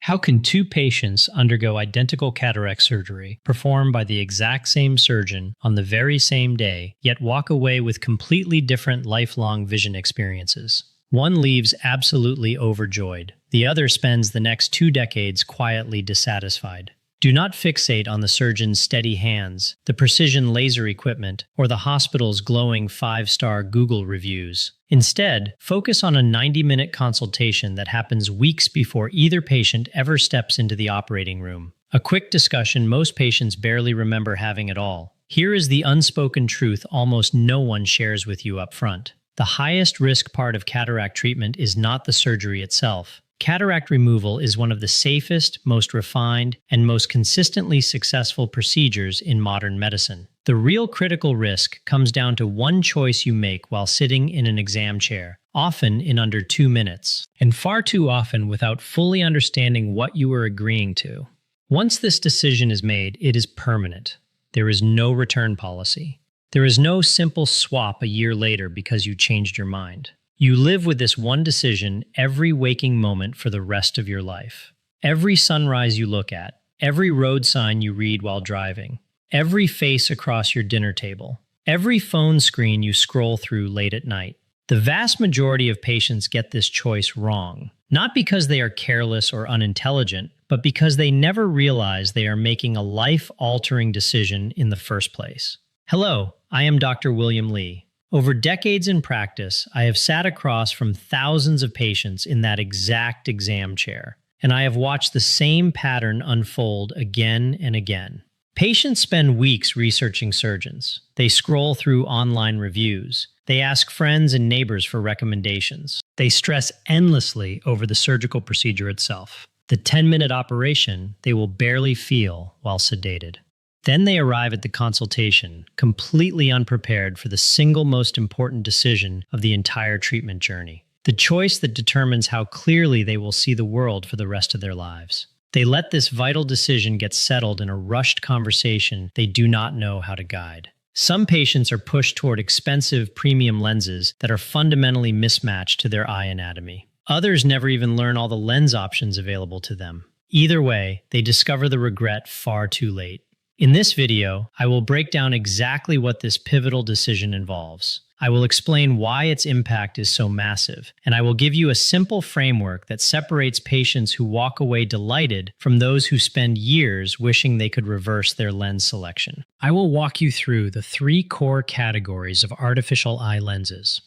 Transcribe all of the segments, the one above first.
How can two patients undergo identical cataract surgery performed by the exact same surgeon on the very same day, yet walk away with completely different lifelong vision experiences? One leaves absolutely overjoyed. The other spends the next 2 decades quietly dissatisfied. Do not fixate on the surgeon's steady hands, the precision laser equipment, or the hospital's glowing 5-star Google reviews. Instead, focus on a 90-minute consultation that happens weeks before either patient ever steps into the operating room. A quick discussion most patients barely remember having at all. Here is the unspoken truth almost no one shares with you up front. The highest risk part of cataract treatment is not the surgery itself. Cataract removal is one of the safest, most refined, and most consistently successful procedures in modern medicine. The real critical risk comes down to one choice you make while sitting in an exam chair, often in under 2 minutes, and far too often without fully understanding what you are agreeing to. Once this decision is made, it is permanent. There is no return policy. There is no simple swap a year later because you changed your mind. You live with this one decision every waking moment for the rest of your life. Every sunrise you look at, every road sign you read while driving, every face across your dinner table, every phone screen you scroll through late at night. The vast majority of patients get this choice wrong, not because they are careless or unintelligent, but because they never realize they are making a life-altering decision in the first place. Hello, I am Dr. William Lee. Over decades in practice, I have sat across from thousands of patients in that exact exam chair, and I have watched the same pattern unfold again and again. Patients spend weeks researching surgeons. They scroll through online reviews. They ask friends and neighbors for recommendations. They stress endlessly over the surgical procedure itself. The 10-minute operation they will barely feel while sedated. Then they arrive at the consultation, completely unprepared for the single most important decision of the entire treatment journey, the choice that determines how clearly they will see the world for the rest of their lives. They let this vital decision get settled in a rushed conversation they do not know how to guide. Some patients are pushed toward expensive premium lenses that are fundamentally mismatched to their eye anatomy. Others never even learn all the lens options available to them. Either way, they discover the regret far too late. In this video, I will break down exactly what this pivotal decision involves. I will explain why its impact is so massive, and I will give you a simple framework that separates patients who walk away delighted from those who spend years wishing they could reverse their lens selection. I will walk you through the 3 core categories of artificial eye lenses.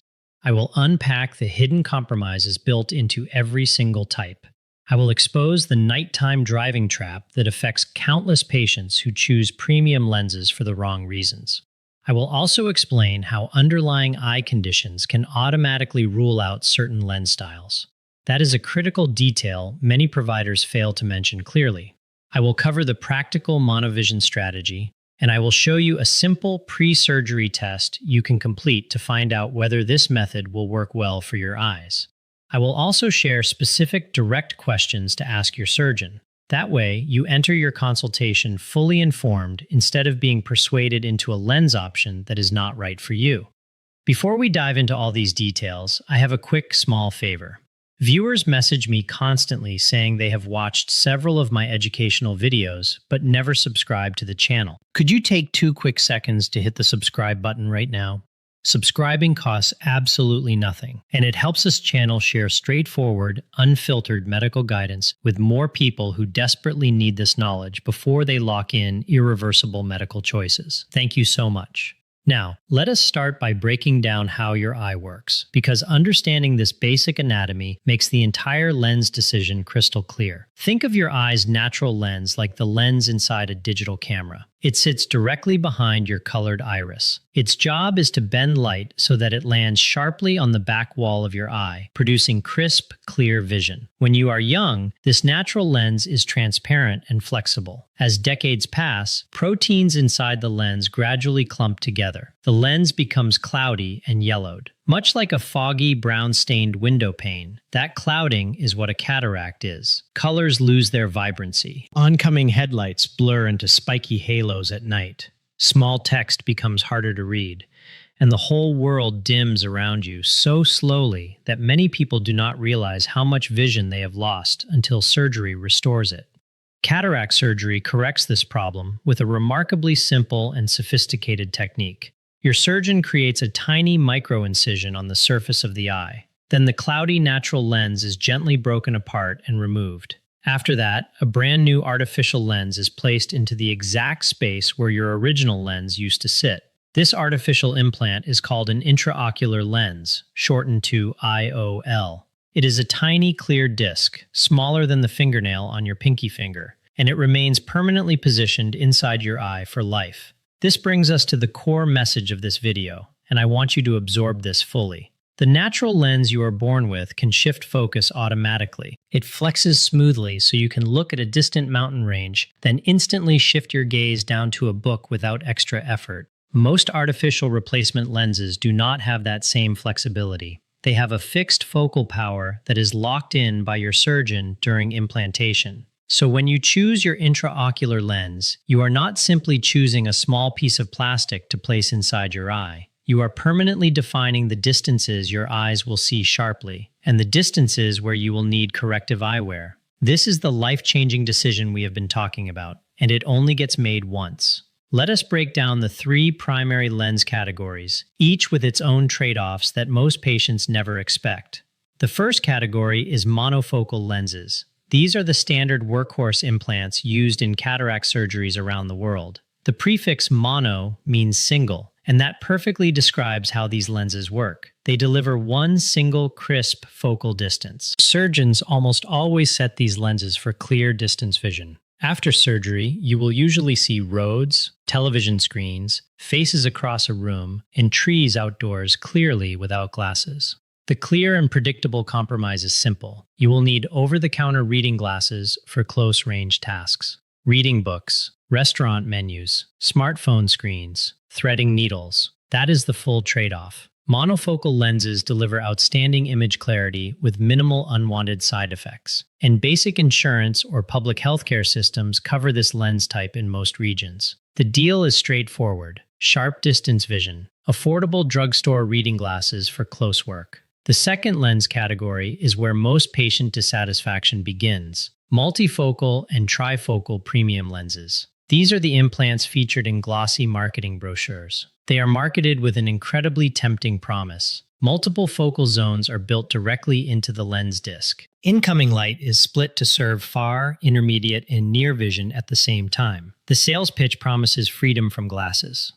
I will unpack the hidden compromises built into every single type. I will expose the nighttime driving trap that affects countless patients who choose premium lenses for the wrong reasons. I will also explain how underlying eye conditions can automatically rule out certain lens styles. That is a critical detail many providers fail to mention clearly. I will cover the practical monovision strategy, and I will show you a simple pre-surgery test you can complete to find out whether this method will work well for your eyes. I will also share specific direct questions to ask your surgeon. That way, you enter your consultation fully informed instead of being persuaded into a lens option that is not right for you. Before we dive into all these details, I have a quick small favor. Viewers message me constantly saying they have watched several of my educational videos but never subscribed to the channel. Could you take 2 quick seconds to hit the subscribe button right now? Subscribing costs absolutely nothing, and it helps this channel share straightforward, unfiltered medical guidance with more people who desperately need this knowledge before they lock in irreversible medical choices. Thank you so much. Now, let us start by breaking down how your eye works, because understanding this basic anatomy makes the entire lens decision crystal clear. Think of your eye's natural lens like the lens inside a digital camera. It sits directly behind your colored iris. Its job is to bend light so that it lands sharply on the back wall of your eye, producing crisp, clear vision. When you are young, this natural lens is transparent and flexible. As decades pass, proteins inside the lens gradually clump together. The lens becomes cloudy and yellowed. Much like a foggy, brown-stained window pane, that clouding is what a cataract is. Colors lose their vibrancy. Oncoming headlights blur into spiky halos at night. Small text becomes harder to read. and the whole world dims around you so slowly that many people do not realize how much vision they have lost until surgery restores it. Cataract surgery corrects this problem with a remarkably simple and sophisticated technique. Your surgeon creates a tiny micro-incision on the surface of the eye. Then the cloudy natural lens is gently broken apart and removed. After that, a brand new artificial lens is placed into the exact space where your original lens used to sit. This artificial implant is called an intraocular lens, shortened to IOL. It is a tiny clear disc, smaller than the fingernail on your pinky finger, and it remains permanently positioned inside your eye for life. This brings us to the core message of this video, and I want you to absorb this fully. The natural lens you are born with can shift focus automatically. It flexes smoothly so you can look at a distant mountain range, then instantly shift your gaze down to a book without extra effort. Most artificial replacement lenses do not have that same flexibility. They have a fixed focal power that is locked in by your surgeon during implantation. So when you choose your intraocular lens, you are not simply choosing a small piece of plastic to place inside your eye. You are permanently defining the distances your eyes will see sharply, and the distances where you will need corrective eyewear. This is the life-changing decision we have been talking about, and it only gets made once. Let us break down the 3 primary lens categories, each with its own trade-offs that most patients never expect. The first category is monofocal lenses. These are the standard workhorse implants used in cataract surgeries around the world. The prefix mono means single, and that perfectly describes how these lenses work. They deliver one single crisp focal distance. Surgeons almost always set these lenses for clear distance vision. After surgery, you will usually see roads, television screens, faces across a room, and trees outdoors clearly without glasses. The clear and predictable compromise is simple. You will need over-the-counter reading glasses for close-range tasks, reading books, restaurant menus, smartphone screens, threading needles. That is the full trade-off. Monofocal lenses deliver outstanding image clarity with minimal unwanted side effects, and basic insurance or public healthcare systems cover this lens type in most regions. The deal is straightforward: sharp distance vision, affordable drugstore reading glasses for close work. The second lens category is where most patient dissatisfaction begins: multifocal and trifocal premium lenses. These are the implants featured in glossy marketing brochures. They are marketed with an incredibly tempting promise. Multiple focal zones are built directly into the lens disc. Incoming light is split to serve far, intermediate, and near vision at the same time. The sales pitch promises freedom from glasses.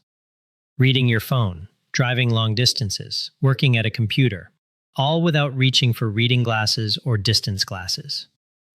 Reading your phone, driving long distances, working at a computer, all without reaching for reading glasses or distance glasses.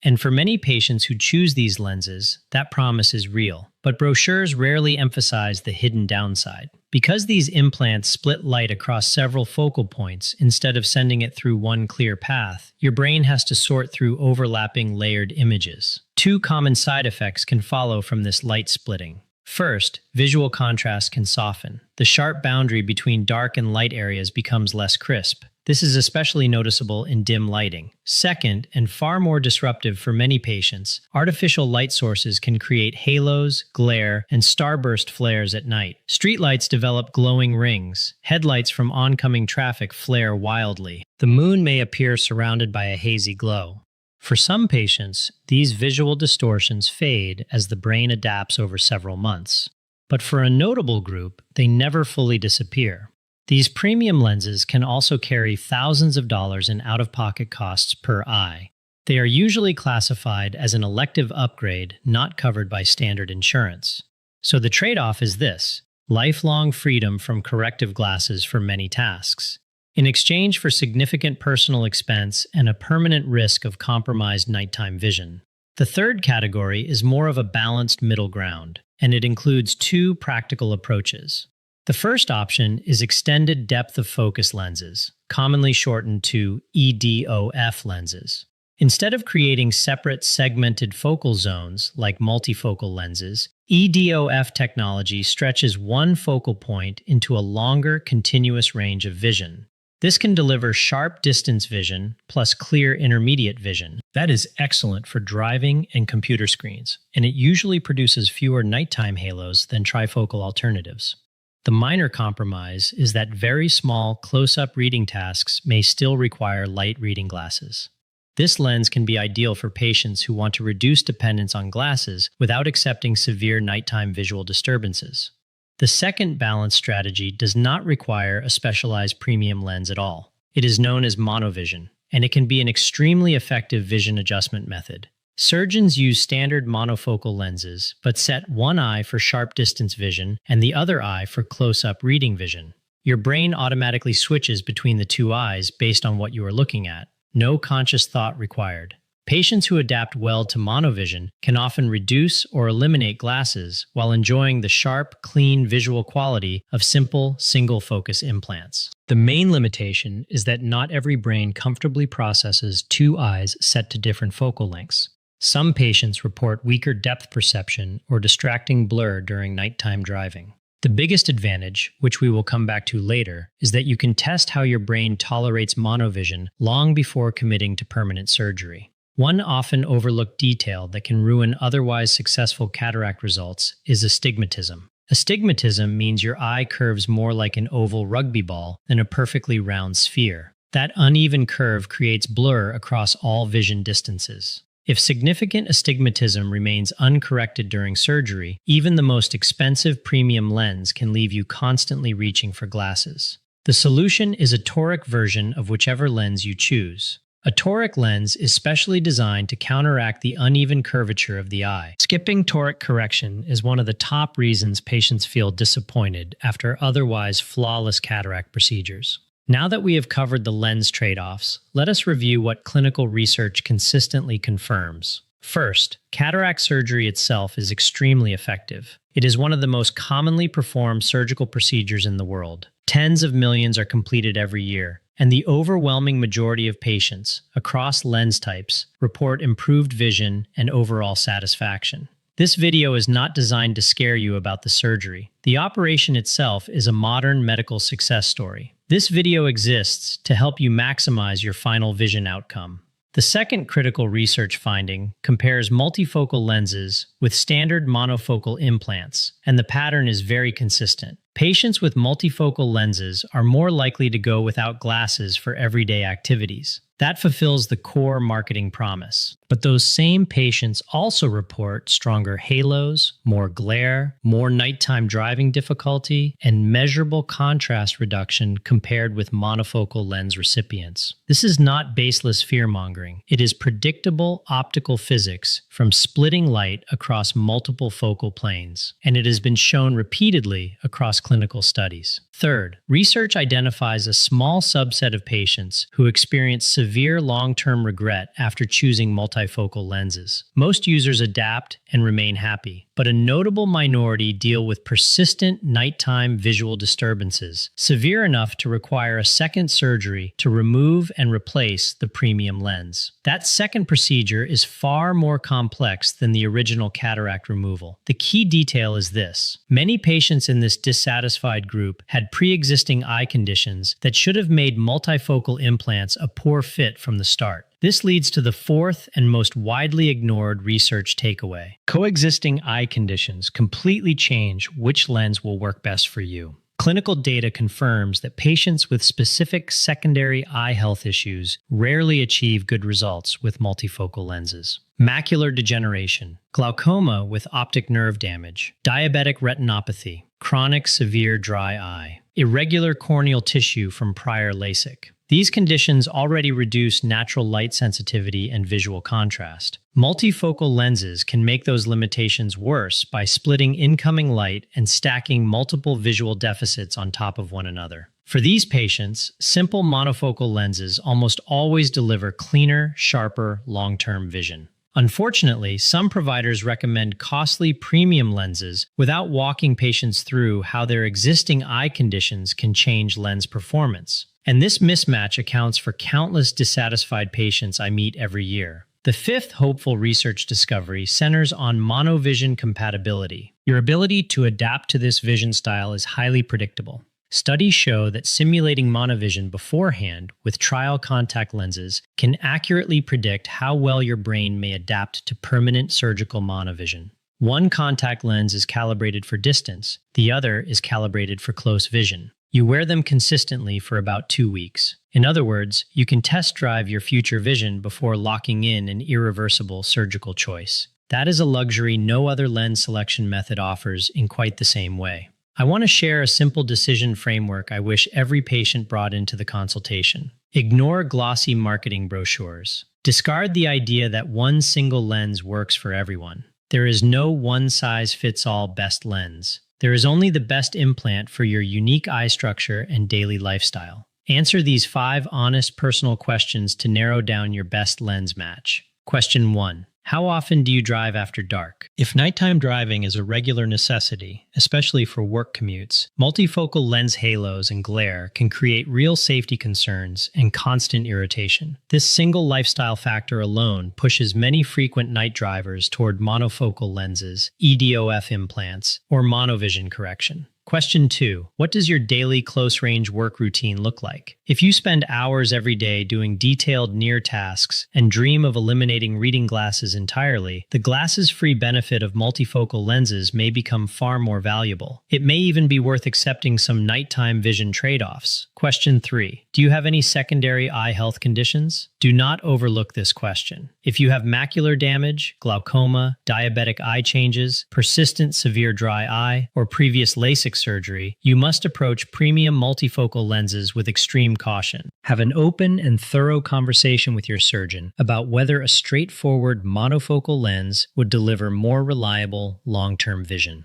And for many patients who choose these lenses, that promise is real. But brochures rarely emphasize the hidden downside. Because these implants split light across several focal points instead of sending it through one clear path, your brain has to sort through overlapping layered images. 2 common side effects can follow from this light splitting. First, visual contrast can soften. The sharp boundary between dark and light areas becomes less crisp. This is especially noticeable in dim lighting. Second, and far more disruptive for many patients, artificial light sources can create halos, glare, and starburst flares at night. Streetlights develop glowing rings. Headlights from oncoming traffic flare wildly. The moon may appear surrounded by a hazy glow. For some patients, these visual distortions fade as the brain adapts over several months. But for a notable group, they never fully disappear. These premium lenses can also carry thousands of dollars in out-of-pocket costs per eye. They are usually classified as an elective upgrade not covered by standard insurance. So the trade-off is this: lifelong freedom from corrective glasses for many tasks, in exchange for significant personal expense and a permanent risk of compromised nighttime vision. The third category is more of a balanced middle ground, and it includes 2 practical approaches. The first option is extended depth of focus lenses, commonly shortened to EDOF lenses. Instead of creating separate segmented focal zones like multifocal lenses, EDOF technology stretches one focal point into a longer, continuous range of vision. This can deliver sharp distance vision plus clear intermediate vision. That is excellent for driving and computer screens, and it usually produces fewer nighttime halos than trifocal alternatives. The minor compromise is that very small, close-up reading tasks may still require light reading glasses. This lens can be ideal for patients who want to reduce dependence on glasses without accepting severe nighttime visual disturbances. The second balanced strategy does not require a specialized premium lens at all. It is known as monovision, and it can be an extremely effective vision adjustment method. Surgeons use standard monofocal lenses, but set one eye for sharp distance vision and the other eye for close-up reading vision. Your brain automatically switches between the two eyes based on what you are looking at. No conscious thought required. Patients who adapt well to monovision can often reduce or eliminate glasses while enjoying the sharp, clean visual quality of simple, single-focus implants. The main limitation is that not every brain comfortably processes two eyes set to different focal lengths. Some patients report weaker depth perception or distracting blur during nighttime driving. The biggest advantage, which we will come back to later, is that you can test how your brain tolerates monovision long before committing to permanent surgery. One often overlooked detail that can ruin otherwise successful cataract results is astigmatism. Astigmatism means your eye curves more like an oval rugby ball than a perfectly round sphere. That uneven curve creates blur across all vision distances. If significant astigmatism remains uncorrected during surgery, even the most expensive premium lens can leave you constantly reaching for glasses. The solution is a toric version of whichever lens you choose. A toric lens is specially designed to counteract the uneven curvature of the eye. Skipping toric correction is one of the top reasons patients feel disappointed after otherwise flawless cataract procedures. Now that we have covered the lens trade-offs, let us review what clinical research consistently confirms. First, cataract surgery itself is extremely effective. It is one of the most commonly performed surgical procedures in the world. Tens of millions are completed every year, and the overwhelming majority of patients, across lens types, report improved vision and overall satisfaction. This video is not designed to scare you about the surgery. The operation itself is a modern medical success story. This video exists to help you maximize your final vision outcome. The second critical research finding compares multifocal lenses with standard monofocal implants, and the pattern is very consistent. Patients with multifocal lenses are more likely to go without glasses for everyday activities. That fulfills the core marketing promise. But those same patients also report stronger halos, more glare, more nighttime driving difficulty, and measurable contrast reduction compared with monofocal lens recipients. This is not baseless fear-mongering. It is predictable optical physics from splitting light across multiple focal planes, and it has been shown repeatedly across clinical studies. Third, research identifies a small subset of patients who experience severe long-term regret after choosing multifocal lenses. Most users adapt and remain happy, but a notable minority deal with persistent nighttime visual disturbances, severe enough to require a second surgery to remove and replace the premium lens. That second procedure is far more complex than the original cataract removal. The key detail is this: many patients in this dissatisfied group had pre-existing eye conditions that should have made multifocal implants a poor fit from the start. This leads to the fourth and most widely ignored research takeaway. Coexisting eye conditions completely change which lens will work best for you. Clinical data confirms that patients with specific secondary eye health issues rarely achieve good results with multifocal lenses. Macular degeneration, glaucoma with optic nerve damage, diabetic retinopathy, chronic severe dry eye, irregular corneal tissue from prior LASIK. These conditions already reduce natural light sensitivity and visual contrast. Multifocal lenses can make those limitations worse by splitting incoming light and stacking multiple visual deficits on top of one another. For these patients, simple monofocal lenses almost always deliver cleaner, sharper, long-term vision. Unfortunately, some providers recommend costly premium lenses without walking patients through how their existing eye conditions can change lens performance. And this mismatch accounts for countless dissatisfied patients I meet every year. The fifth hopeful research discovery centers on monovision compatibility. Your ability to adapt to this vision style is highly predictable. Studies show that simulating monovision beforehand with trial contact lenses can accurately predict how well your brain may adapt to permanent surgical monovision. One contact lens is calibrated for distance, the other is calibrated for close vision. You wear them consistently for about 2 weeks. In other words, you can test drive your future vision before locking in an irreversible surgical choice. That is a luxury no other lens selection method offers in quite the same way. I want to share a simple decision framework I wish every patient brought into the consultation. Ignore glossy marketing brochures. Discard the idea that one single lens works for everyone. There is no one-size-fits-all best lens. There is only the best implant for your unique eye structure and daily lifestyle. Answer these 5 honest personal questions to narrow down your best lens match. Question 1. How often do you drive after dark? If nighttime driving is a regular necessity, especially for work commutes, multifocal lens halos and glare can create real safety concerns and constant irritation. This single lifestyle factor alone pushes many frequent night drivers toward monofocal lenses, EDOF implants, or monovision correction. Question 2. What does your daily close-range work routine look like? If you spend hours every day doing detailed near tasks and dream of eliminating reading glasses entirely, the glasses-free benefit of multifocal lenses may become far more valuable. It may even be worth accepting some nighttime vision trade-offs. Question 3. Do you have any secondary eye health conditions? Do not overlook this question. If you have macular damage, glaucoma, diabetic eye changes, persistent severe dry eye, or previous LASIK surgery, you must approach premium multifocal lenses with extreme caution. Have an open and thorough conversation with your surgeon about whether a straightforward monofocal lens would deliver more reliable long-term vision.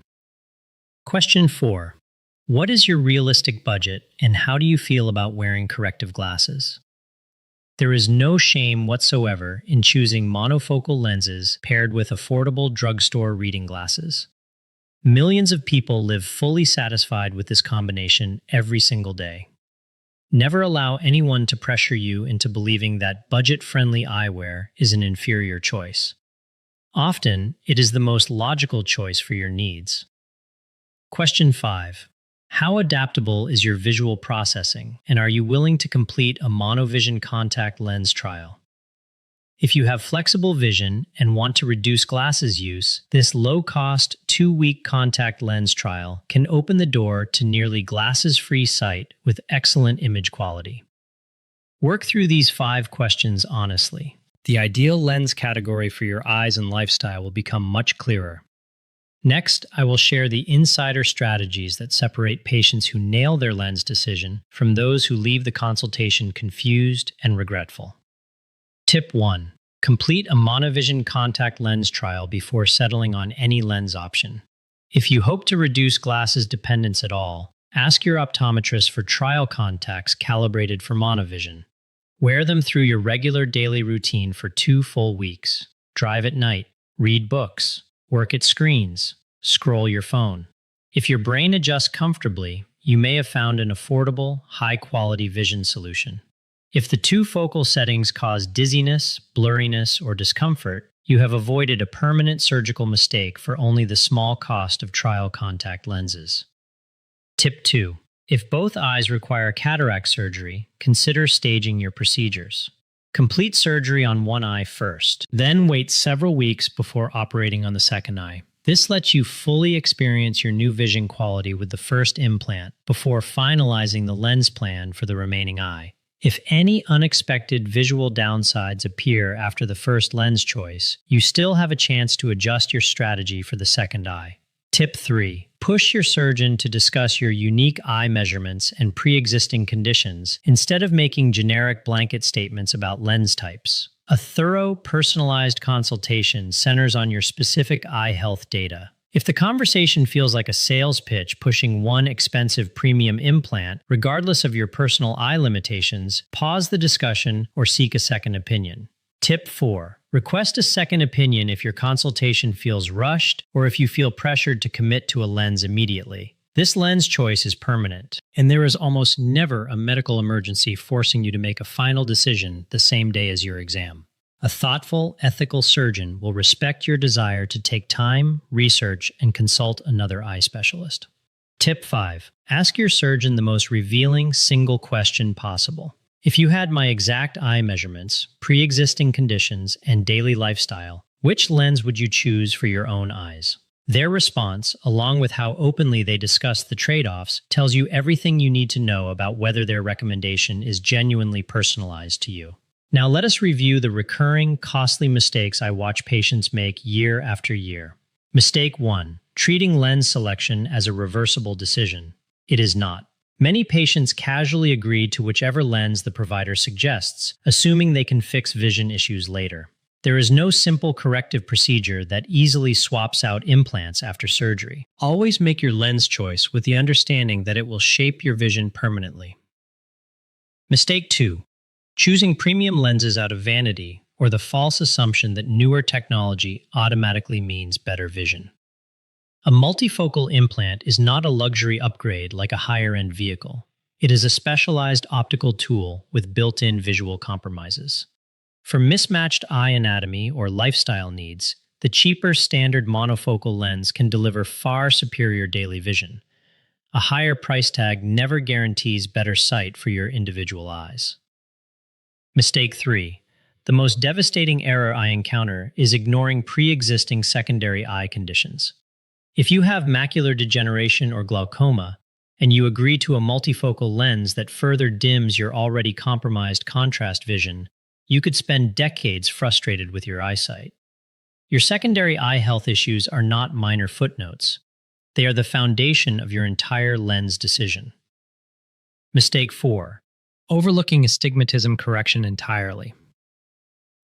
Question 4. What is your realistic budget and how do you feel about wearing corrective glasses? There is no shame whatsoever in choosing monofocal lenses paired with affordable drugstore reading glasses. Millions of people live fully satisfied with this combination every single day. Never allow anyone to pressure you into believing that budget-friendly eyewear is an inferior choice. Often, it is the most logical choice for your needs. Question 5. How adaptable is your visual processing, and are you willing to complete a monovision contact lens trial? If you have flexible vision and want to reduce glasses use, this low-cost 2-week contact lens trial can open the door to nearly glasses-free sight with excellent image quality. Work through these 5 questions honestly. The ideal lens category for your eyes and lifestyle will become much clearer. Next, I will share the insider strategies that separate patients who nail their lens decision from those who leave the consultation confused and regretful. Tip 1. Complete a monovision contact lens trial before settling on any lens option. If you hope to reduce glasses dependence at all, ask your optometrist for trial contacts calibrated for monovision. Wear them through your regular daily routine for 2 full weeks. Drive at night, read books, work at screens, scroll your phone. If your brain adjusts comfortably, you may have found an affordable, high-quality vision solution. If the 2 focal settings cause dizziness, blurriness, or discomfort, you have avoided a permanent surgical mistake for only the small cost of trial contact lenses. Tip 2. If both eyes require cataract surgery, consider staging your procedures. Complete surgery on one eye first, then wait several weeks before operating on the second eye. This lets you fully experience your new vision quality with the first implant before finalizing the lens plan for the remaining eye. If any unexpected visual downsides appear after the first lens choice, you still have a chance to adjust your strategy for the second eye. Tip 3. Push your surgeon to discuss your unique eye measurements and pre-existing conditions instead of making generic blanket statements about lens types. A thorough, personalized consultation centers on your specific eye health data. If the conversation feels like a sales pitch pushing one expensive premium implant, regardless of your personal eye limitations, pause the discussion or seek a second opinion. Tip 4. Request a second opinion if your consultation feels rushed or if you feel pressured to commit to a lens immediately. This lens choice is permanent, and there is almost never a medical emergency forcing you to make a final decision the same day as your exam. A thoughtful, ethical surgeon will respect your desire to take time, research, and consult another eye specialist. Tip 5. Ask your surgeon the most revealing single question possible. If you had my exact eye measurements, pre-existing conditions, and daily lifestyle, which lens would you choose for your own eyes? Their response, along with how openly they discuss the trade-offs, tells you everything you need to know about whether their recommendation is genuinely personalized to you. Now let us review the recurring, costly mistakes I watch patients make year after year. Mistake 1. Treating lens selection as a reversible decision. It is not. Many patients casually agree to whichever lens the provider suggests, assuming they can fix vision issues later. There is no simple corrective procedure that easily swaps out implants after surgery. Always make your lens choice with the understanding that it will shape your vision permanently. Mistake 2. Choosing premium lenses out of vanity or the false assumption that newer technology automatically means better vision. A multifocal implant is not a luxury upgrade like a higher-end vehicle. It is a specialized optical tool with built-in visual compromises. For mismatched eye anatomy or lifestyle needs, the cheaper standard monofocal lens can deliver far superior daily vision. A higher price tag never guarantees better sight for your individual eyes. Mistake 3. The most devastating error I encounter is ignoring pre-existing secondary eye conditions. If you have macular degeneration or glaucoma, and you agree to a multifocal lens that further dims your already compromised contrast vision, you could spend decades frustrated with your eyesight. Your secondary eye health issues are not minor footnotes. They are the foundation of your entire lens decision. Mistake 4. Overlooking astigmatism correction entirely.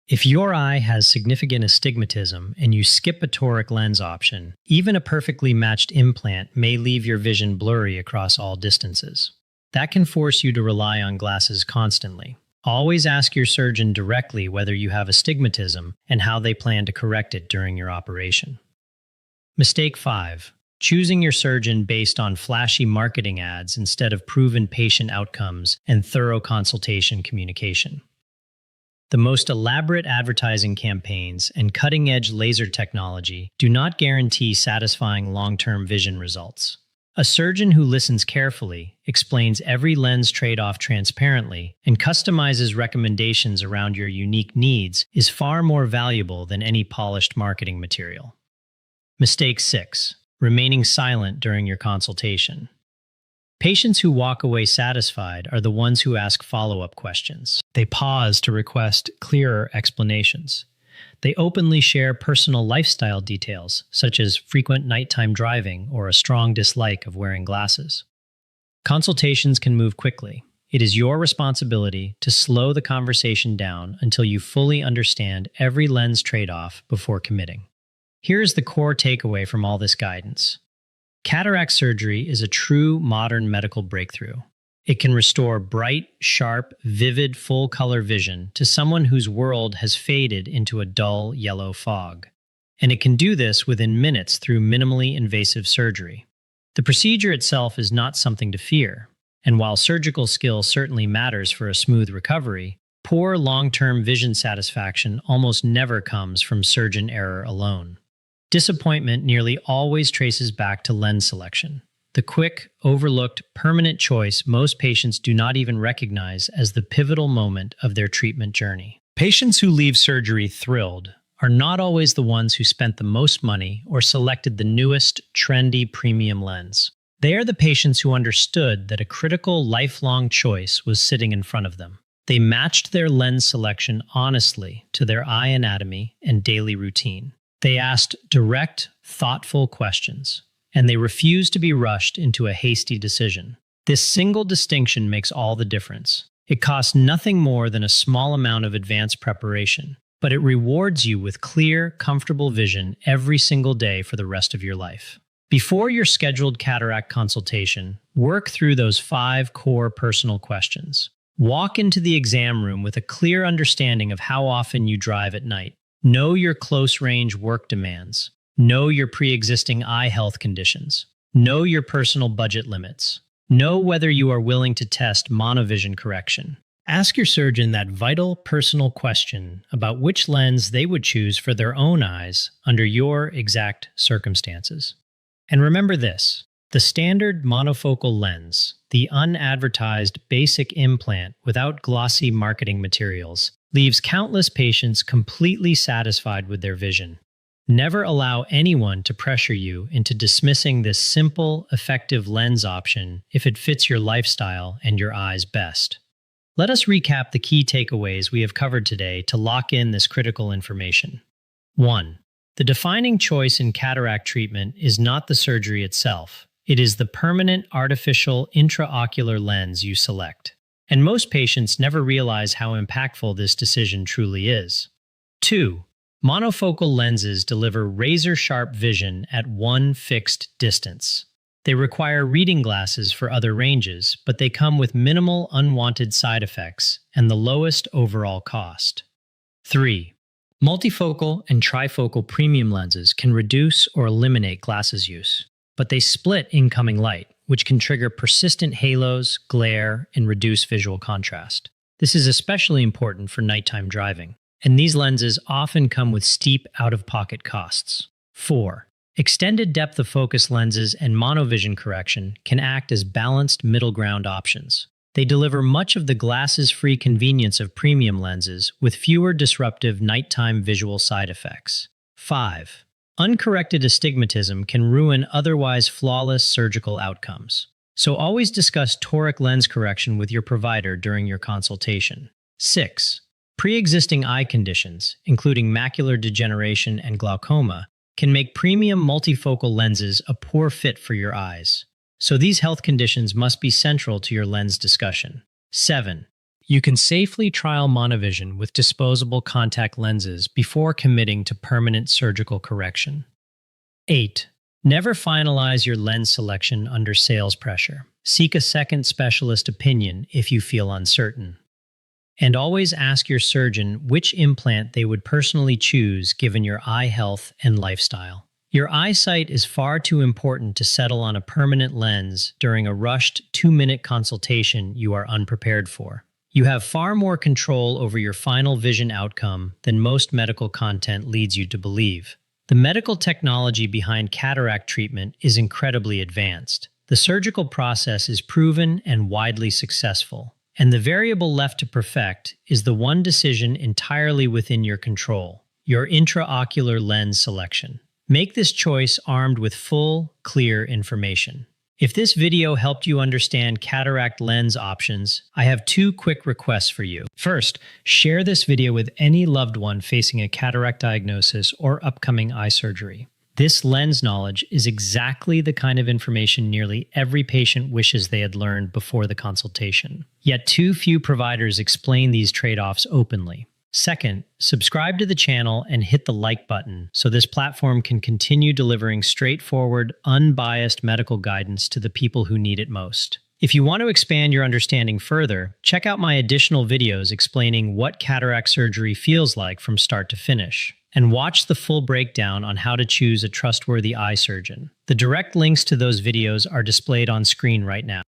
If your eye has significant astigmatism and you skip a toric lens option, even a perfectly matched implant may leave your vision blurry across all distances. That can force you to rely on glasses constantly. Always ask your surgeon directly whether you have astigmatism and how they plan to correct it during your operation. Mistake 5. Choosing your surgeon based on flashy marketing ads instead of proven patient outcomes and thorough consultation communication. The most elaborate advertising campaigns and cutting-edge laser technology do not guarantee satisfying long-term vision results. A surgeon who listens carefully, explains every lens trade-off transparently, and customizes recommendations around your unique needs is far more valuable than any polished marketing material. Mistake 6. Remaining silent during your consultation. Patients who walk away satisfied are the ones who ask follow-up questions. They pause to request clearer explanations. They openly share personal lifestyle details, such as frequent nighttime driving or a strong dislike of wearing glasses. Consultations can move quickly. It is your responsibility to slow the conversation down until you fully understand every lens trade-off before committing. Here is the core takeaway from all this guidance. Cataract surgery is a true modern medical breakthrough. It can restore bright, sharp, vivid, full-color vision to someone whose world has faded into a dull yellow fog. And it can do this within minutes through minimally invasive surgery. The procedure itself is not something to fear, and while surgical skill certainly matters for a smooth recovery, poor long-term vision satisfaction almost never comes from surgeon error alone. Disappointment nearly always traces back to lens selection, the quick, overlooked, permanent choice most patients do not even recognize as the pivotal moment of their treatment journey. Patients who leave surgery thrilled are not always the ones who spent the most money or selected the newest, trendy premium lens. They are the patients who understood that a critical, lifelong choice was sitting in front of them. They matched their lens selection honestly to their eye anatomy and daily routine. They asked direct, thoughtful questions, and they refused to be rushed into a hasty decision. This single distinction makes all the difference. It costs nothing more than a small amount of advanced preparation, but it rewards you with clear, comfortable vision every single day for the rest of your life. Before your scheduled cataract consultation, work through those 5 core personal questions. Walk into the exam room with a clear understanding of how often you drive at night. Know your close-range work demands. Know your pre-existing eye health conditions. Know your personal budget limits. Know whether you are willing to test monovision correction. Ask your surgeon that vital, personal question about which lens they would choose for their own eyes under your exact circumstances. And remember this, the standard monofocal lens, the unadvertised basic implant without glossy marketing materials, leaves countless patients completely satisfied with their vision. Never allow anyone to pressure you into dismissing this simple, effective lens option if it fits your lifestyle and your eyes best. Let us recap the key takeaways we have covered today to lock in this critical information. 1. The defining choice in cataract treatment is not the surgery itself. It is the permanent artificial intraocular lens you select. And most patients never realize how impactful this decision truly is. 2. Monofocal lenses deliver razor-sharp vision at one fixed distance. They require reading glasses for other ranges, but they come with minimal unwanted side effects and the lowest overall cost. 3. Multifocal and trifocal premium lenses can reduce or eliminate glasses use, but they split incoming light, which can trigger persistent halos, glare, and reduce visual contrast. This is especially important for nighttime driving, and these lenses often come with steep out-of-pocket costs. 4. Extended depth of focus lenses and monovision correction can act as balanced middle ground options. They deliver much of the glasses-free convenience of premium lenses with fewer disruptive nighttime visual side effects. 5. Uncorrected astigmatism can ruin otherwise flawless surgical outcomes. So always discuss toric lens correction with your provider during your consultation. 6. Pre-existing eye conditions, including macular degeneration and glaucoma, can make premium multifocal lenses a poor fit for your eyes. So these health conditions must be central to your lens discussion. 7. You can safely trial monovision with disposable contact lenses before committing to permanent surgical correction. 8. Never finalize your lens selection under sales pressure. Seek a second specialist opinion if you feel uncertain. And always ask your surgeon which implant they would personally choose given your eye health and lifestyle. Your eyesight is far too important to settle on a permanent lens during a rushed 2-minute consultation you are unprepared for. You have far more control over your final vision outcome than most medical content leads you to believe. The medical technology behind cataract treatment is incredibly advanced. The surgical process is proven and widely successful. And the variable left to perfect is the one decision entirely within your control, your intraocular lens selection. Make this choice armed with full, clear information. If this video helped you understand cataract lens options, I have 2 quick requests for you. First, share this video with any loved one facing a cataract diagnosis or upcoming eye surgery. This lens knowledge is exactly the kind of information nearly every patient wishes they had learned before the consultation. Yet too few providers explain these trade-offs openly. Second, subscribe to the channel and hit the like button so this platform can continue delivering straightforward, unbiased medical guidance to the people who need it most. If you want to expand your understanding further, check out my additional videos explaining what cataract surgery feels like from start to finish. And watch the full breakdown on how to choose a trustworthy eye surgeon. The direct links to those videos are displayed on screen right now.